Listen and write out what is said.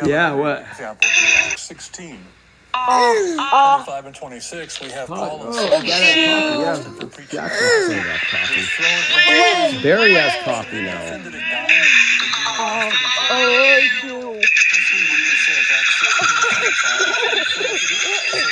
Yeah, what? Example 2, Acts 16. 25 and 26, we have Paul and Silas arrested for preaching the gospel. They're thrown into Barry has coffee now. offended at God for being arrested and thrown into jail. Let's read what this says, Acts 16, 25 and 26.